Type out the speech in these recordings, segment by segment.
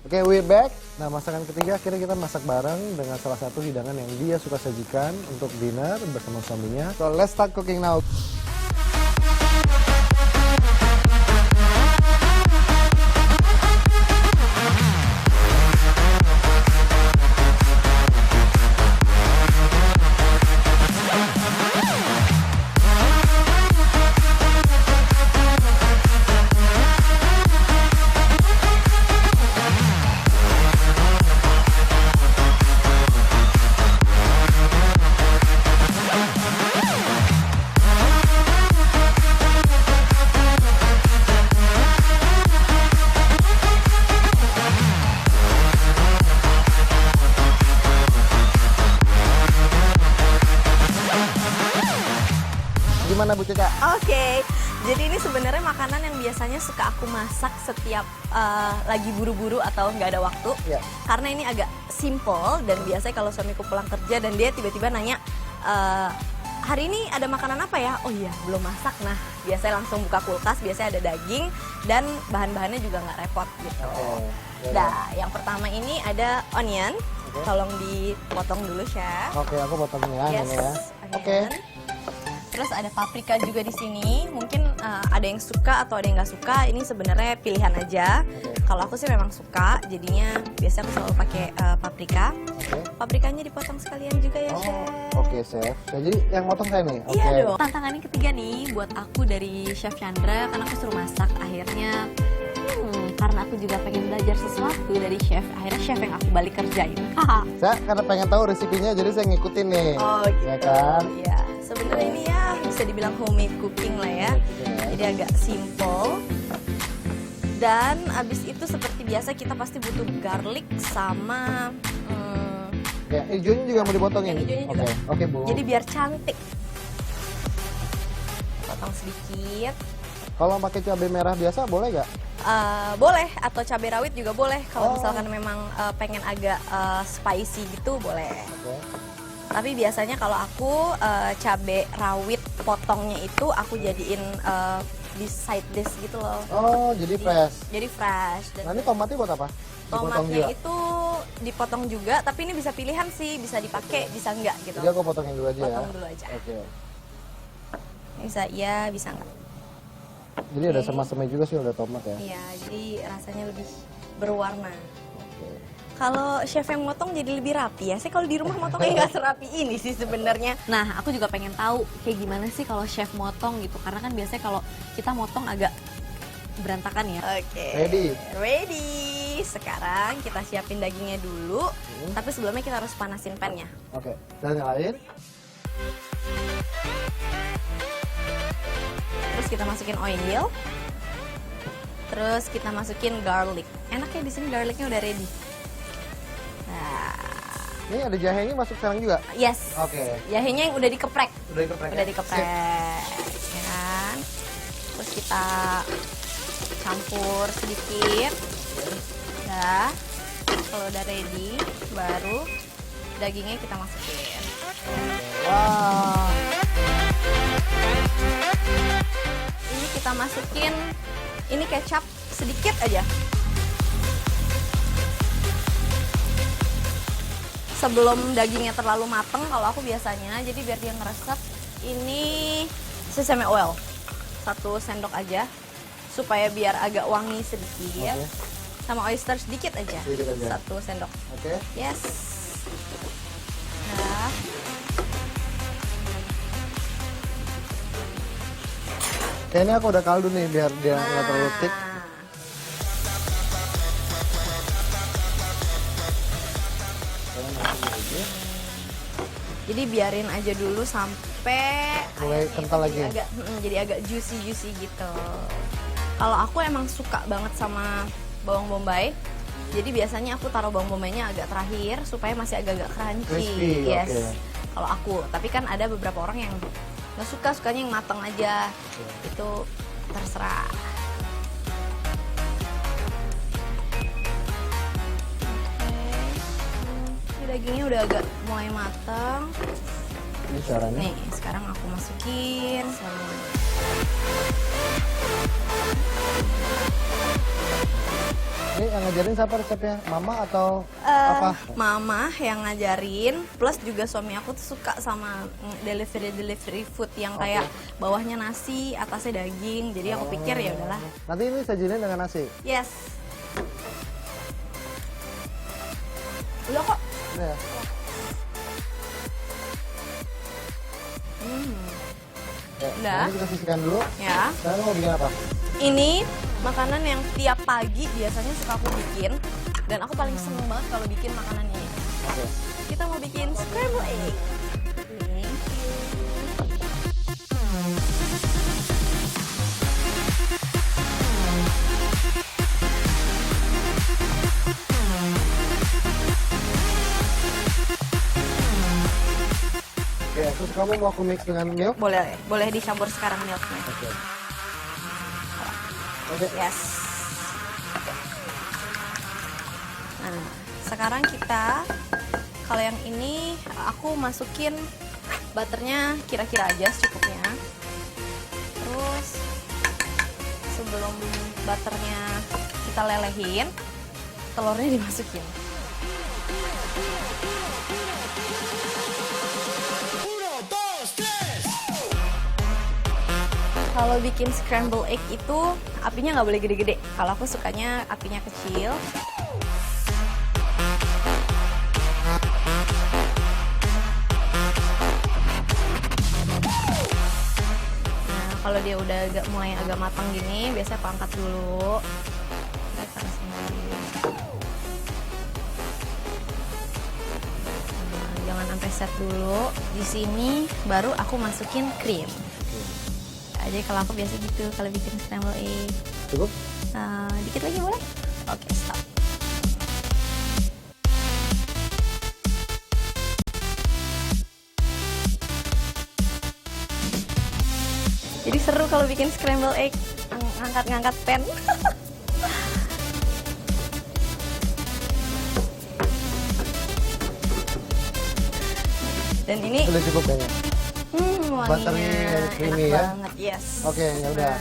Oke, we're back. Nah, masakan ketiga akhirnya kita masak bareng dengan salah satu hidangan yang dia suka sajikan untuk dinner bersama suaminya. So, let's start cooking now. Gimana Bu Caca? Oke, jadi ini sebenarnya makanan yang biasanya suka aku masak setiap lagi buru-buru atau nggak ada waktu. Ya. Karena ini agak simple dan biasanya kalau suamiku pulang kerja dan dia tiba-tiba nanya, hari ini ada makanan apa ya? Oh iya, belum masak. Nah, biasanya langsung buka kulkas, biasanya ada daging dan bahan-bahannya juga nggak repot gitu. Nah, yang pertama ini ada onion. Tolong dipotong dulu, Chef. Oke, aku potongnya Yes, ini ya. onion. Oke. Terus ada paprika juga di sini. Mungkin ada yang suka atau ada yang nggak suka. Ini sebenarnya pilihan aja. Kalau aku sih memang suka, jadinya biasanya aku selalu pakai paprika. Paprikanya dipotong sekalian juga ya, Chef. Oke, Chef. Ya, jadi yang motong saya nih. Iya dong. Tantangan yang ketiga nih buat aku dari Chef Chandra, karena aku suruh masak. Akhirnya, karena aku juga pengen belajar sesuatu dari Chef. Akhirnya Chef yang aku balik kerjain. Saya karena pengen tahu resepinya, jadi saya ngikutin nih. Oh gitu. Ya kan? Iya. Sebenarnya ini ya bisa dibilang homemade cooking lah ya. Jadi agak simple. Dan abis itu seperti biasa kita pasti butuh garlic sama Ya, hijaunya juga mau dipotongin? yang hijaunya juga. Oke, Bu. Jadi biar cantik. Potong sedikit. Kalau pakai cabai merah biasa boleh nggak? Boleh, atau cabai rawit juga boleh. Kalau Oh. misalkan memang pengen agak spicy gitu boleh. Oke. Tapi biasanya kalau aku cabai rawit potongnya itu aku jadiin di side dish gitu loh. Oh, jadi fresh. Jadi fresh. Dan Nah, ini tomatnya buat apa? Dipotong tomatnya juga? itu dipotong juga, tapi ini bisa pilihan sih, bisa dipakai, bisa enggak gitu. Jadi aku potongin dulu aja ya? Potong dulu aja. Oke. Bisa iya, bisa enggak. Jadi ada semas-semai juga sih, udah tomat ya? Iya, jadi rasanya lebih berwarna. Kalau chef yang motong jadi lebih rapi ya. Saya kalau di rumah motongnya nggak serapi ini sih sebenarnya. Nah, aku juga pengen tahu kayak gimana sih kalau chef motong gitu. Karena kan biasanya kalau kita motong agak berantakan ya. Oke. Ready. Sekarang kita siapin dagingnya dulu. Tapi sebelumnya kita harus panasin pan-nya. Oke, dan nyalain. Terus kita masukin oil. Terus kita masukin garlic. Enaknya di sini garlicnya udah ready. Nah, Ini ada jahenya masuk sekarang juga? yes. Oke. Jahenya yang udah dikeprek. Udah dikeprek Udah ya? dikeprek. Sip. Ya kan? Terus kita campur sedikit. Nah, kalau udah ready, baru dagingnya kita masukin. Wah. Ini kita masukin, ini kecap sedikit aja. Sebelum dagingnya terlalu mateng, kalau aku biasanya, jadi biar dia ngeresep, ini sesame oil. 1 sendok aja, supaya biar agak wangi sedikit. Oke. Sama oyster sedikit aja. Sedikit aja. 1 sendok. Oke. Yes. Nah. Kayaknya aku udah kaldu nih, biar dia nggak terlalu thick. Jadi biarin aja dulu sampai Mulai ayamnya kental itu lagi. jadi agak juicy gitu. Kalau aku emang suka banget sama bawang bombay. Jadi biasanya aku taruh bawang bombaynya agak terakhir supaya masih agak-agak crunchy. Crispy, Yes. oke. Kalau aku, tapi kan ada beberapa orang yang nggak suka, sukanya yang matang aja. Itu terserah. Dagingnya udah agak mulai matang. Ini caranya. Nih, sekarang aku masukin Ini yang ngajarin siapa resepnya? Mama atau apa? Mama yang ngajarin, plus juga suami aku tuh suka sama delivery food yang kayak bawahnya nasi, atasnya daging. Jadi aku pikir ya udahlah. Nanti ini sajinya dengan nasi? Yes. Udah kok. Ya. Ya, Udah. Nanti kita sisihkan dulu. Ya. Sekarang mau bikin apa? Ini makanan yang tiap pagi biasanya suka aku bikin. Dan aku paling seneng banget kalau bikin makanan ini. Oke. Kita mau bikin scramble egg. Thank Oke, terus kamu mau aku mix dengan milk? Boleh dicampur sekarang milknya. Oke. Oke. Yes. Nah, sekarang kita, kalau yang ini aku masukin butternya kira-kira aja secukupnya. Terus sebelum butternya kita lelehin, telurnya dimasukin. Kalau bikin scramble egg itu apinya nggak boleh gede-gede. Kalau aku sukanya apinya kecil. Nah, kalau dia udah mulai agak matang gini, biasanya aku angkat dulu. Nah, jangan sampai set dulu. Di sini baru aku masukin krim. Jadi kalau aku biasa gitu kalau bikin scramble egg. Cukup? Dikit lagi boleh? Oke, stop. Jadi seru kalau bikin scramble egg, ngangkat-ngangkat pan. Dan ini Udah cukup kayaknya. Butternya wanginya creamy enak ya? banget, yes. Oke, ya udah.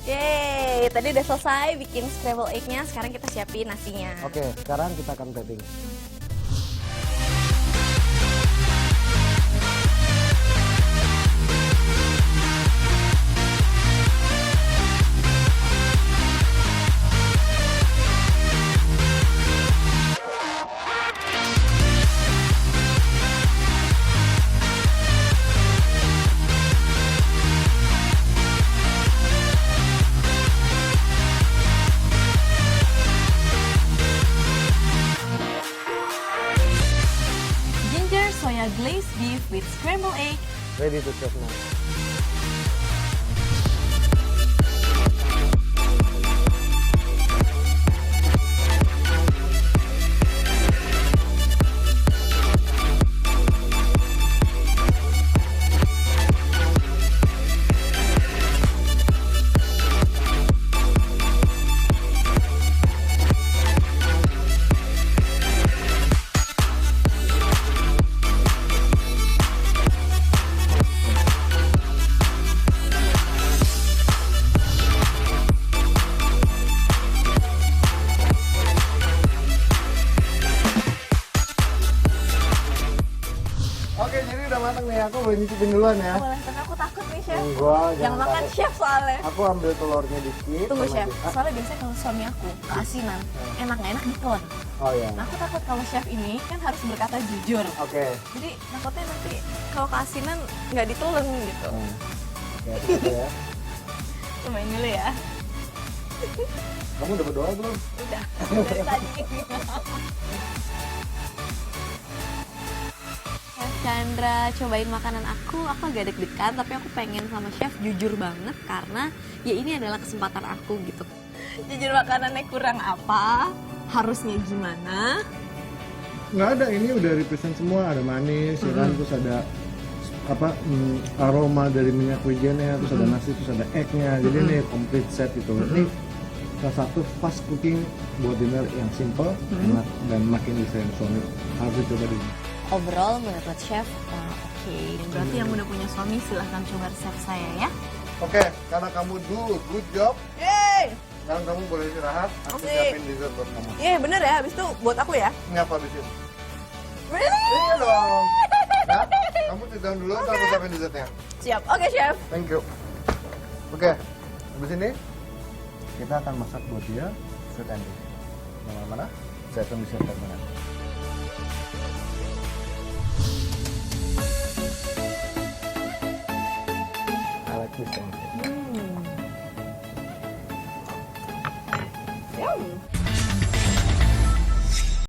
Yeay, tadi udah selesai bikin scramble egg-nya, sekarang kita siapin nasinya. Oke, sekarang kita akan plating. Ginger soya glazed beef with scrambled egg. Ready to serve now. Oke, jadi udah matang nih. Aku boleh nyicipin duluan ya. Boleh, tapi aku takut nih, Chef. Enggak, Yang jangan makan takut. chef soalnya. Aku ambil telurnya dikit. Tunggu, sama Chef. kita. Soalnya biasanya kalau suami aku keasinan, enak nggak enak ditelan. Oh iya. Nah, aku takut kalau chef ini kan harus berkata jujur. Oke. Jadi takutnya nanti kalau keasinan nggak ditelan gitu. Oke, hati-hati ya. Cobain dulu ya. Kamu udah berdoa belum? Udah, dari tadi. Chef Chandra cobain makanan aku agak deg-degan, tapi aku pengen sama chef jujur banget karena ya ini adalah kesempatan aku gitu. Jujur makanannya kurang apa, harusnya gimana. Nggak ada, ini udah represent semua. Ada manis, ya kan? Terus ada apa aroma dari minyak wijennya, terus ada nasi, terus ada egg-nya. Jadi ini complete set itu. Ini salah satu fast cooking buat dinner yang simple, enak, dan makin disayang suami. Harus dicoba dulu. Overall menurut chef, oke. Berarti yang udah punya suami silahkan coba resep saya ya. Oke, karena kamu do good job, Yeay! Sekarang kamu boleh istirahat, aku Oke. siapin dessert buat kamu. Iya bener ya, habis itu buat aku ya. Nggak apa habisin. Really? Iya dong. Nah, kamu sit down dulu, ntar aku siapin dessertnya. Siap, oke chef. Thank you. Oke, habis ini kita akan masak buat dia sweet and dish. Mana-mana? Saya akan disiapkan mana? I like this thing. Yum.